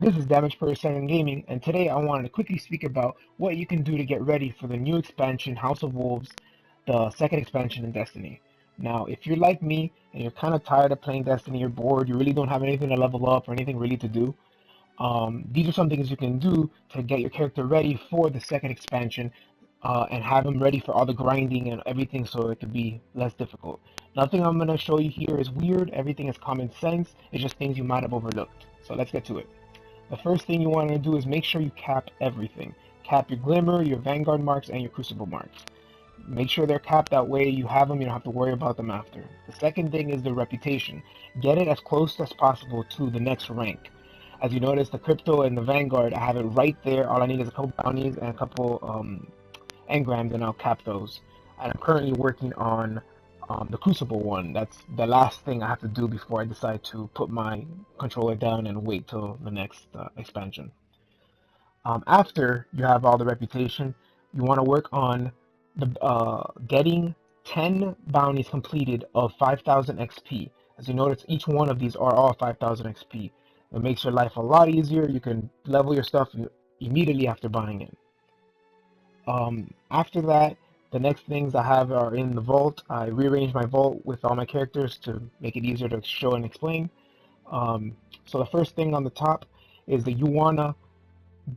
This is Damage Per Second Gaming, and today I wanted to quickly speak about what you can do to get ready for the new expansion, House of Wolves, the second expansion in Destiny. Now, if you're like me and you're kind of tired of playing Destiny, you're bored, you really don't have anything to level up or anything really to do, these are some things you can do to get your character ready for the second expansion and have them ready for all the grinding and everything so it could be less difficult. Nothing I'm going to show you here is weird, everything is common sense, it's just things you might have overlooked. So let's get to it. The first thing you want to do is make sure you cap everything. Cap your Glimmer, your Vanguard marks, and your Crucible marks. Make sure they're capped, that way you have them, you don't have to worry about them after. The second thing is the reputation. Get it as close as possible to the next rank. As you notice, the Crypto and the Vanguard, I have it right there. All I need is a couple bounties and a couple engrams, and I'll cap those. And I'm currently working on the Crucible one. That's the last thing I have to do before I decide to put my controller down and wait till the next expansion. After you have all the reputation, you want to work on the getting 10 bounties completed of 5,000 XP. As you notice, each one of these are all 5,000 XP. It makes your life a lot easier. You can level your stuff immediately after buying it. After that, the next things I have are in the vault. I rearranged my vault with all my characters to make it easier to show and explain. So the first thing on the top is that you want to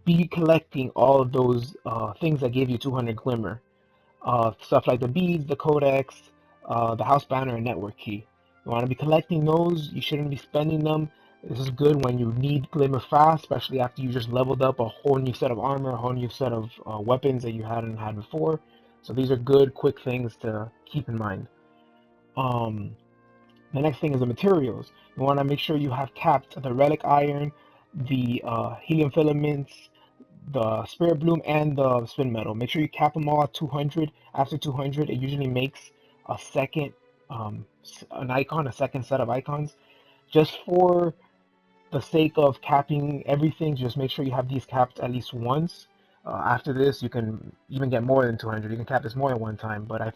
be collecting all of those things that gave you 200 Glimmer. Stuff like the beads, the codex, the house banner, and network key. You want to be collecting those. You shouldn't be spending them. This is good when you need Glimmer fast, especially after you just leveled up a whole new set of armor, a whole new set of weapons that you hadn't had before. So these are good, quick things to keep in mind. The next thing is the materials. You want to make sure you have capped the relic iron, the helium filaments, the spirit bloom, and the spin metal. Make sure you cap them all at 200. After 200, it usually makes a second an icon, a second set of icons. Just for the sake of capping everything, just make sure you have these capped at least once. After this, you can even get more than 200. You can cap this more than one time, but I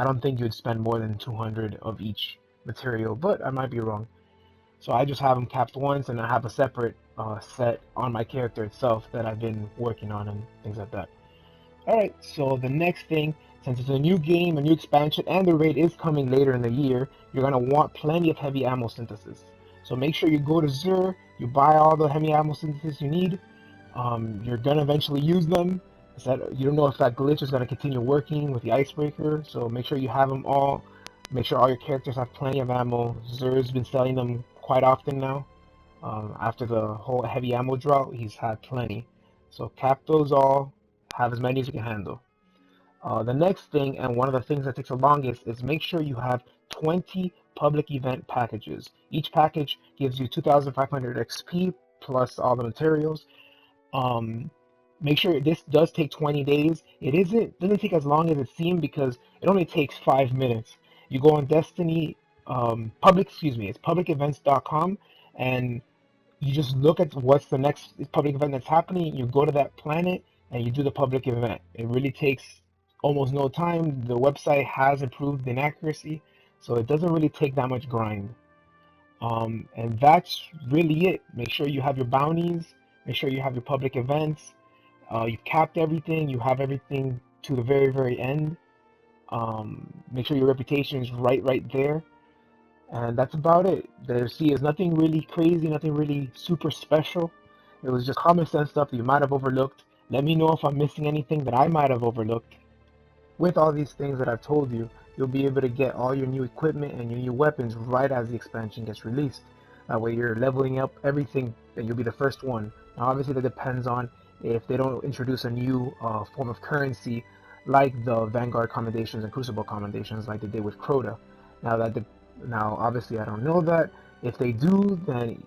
don't think you'd spend more than 200 of each material, but I might be wrong. So I just have them capped once, and I have a separate set on my character itself that I've been working on and things like that. Alright, so the next thing, since it's a new game, a new expansion, and the raid is coming later in the year, you're going to want plenty of heavy ammo synthesis. So make sure you go to Xur, you buy all the heavy ammo synthesis you need. You're going to eventually use them. You don't know if that glitch is going to continue working with the icebreaker, so make sure you have them all. Make sure all your characters have plenty of ammo. Xur's been selling them quite often now. After the whole heavy ammo drought, he's had plenty. So cap those all, have as many as you can handle. The next thing, and one of the things that takes the longest, is make sure you have 20 public event packages. Each package gives you 2,500 XP plus all the materials. Make sure this does take 20 days. It doesn't take as long as it seemed because it only takes 5 minutes. You go on Destiny it's publicevents.com, and you just look at what's the next public event that's happening. You go to that planet and you do the public event. It really takes almost no time. The website has improved in accuracy, so it doesn't really take that much grind. And that's really it. Make sure you have your bounties. Make sure you have your public events. You've capped everything. You have everything to the very, very end. Make sure your reputation is right there. And that's about it. There's nothing really crazy, nothing really super special. It was just common sense stuff that you might have overlooked. Let me know if I'm missing anything that I might have overlooked. With all these things that I've told you, you'll be able to get all your new equipment and your new weapons right as the expansion gets released. That way you're leveling up everything and you'll be the first one. Now obviously that depends on if they don't introduce a new form of currency like the Vanguard commendations and Crucible commendations like they did with Crota. Now obviously I don't know that. If they do, then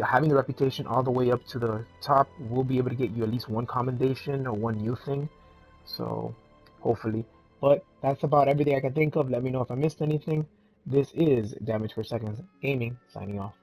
having the reputation all the way up to the top will be able to get you at least one commendation or one new thing. So hopefully. But that's about everything I can think of. Let me know if I missed anything. This is Damage Per Second Gaming, signing off.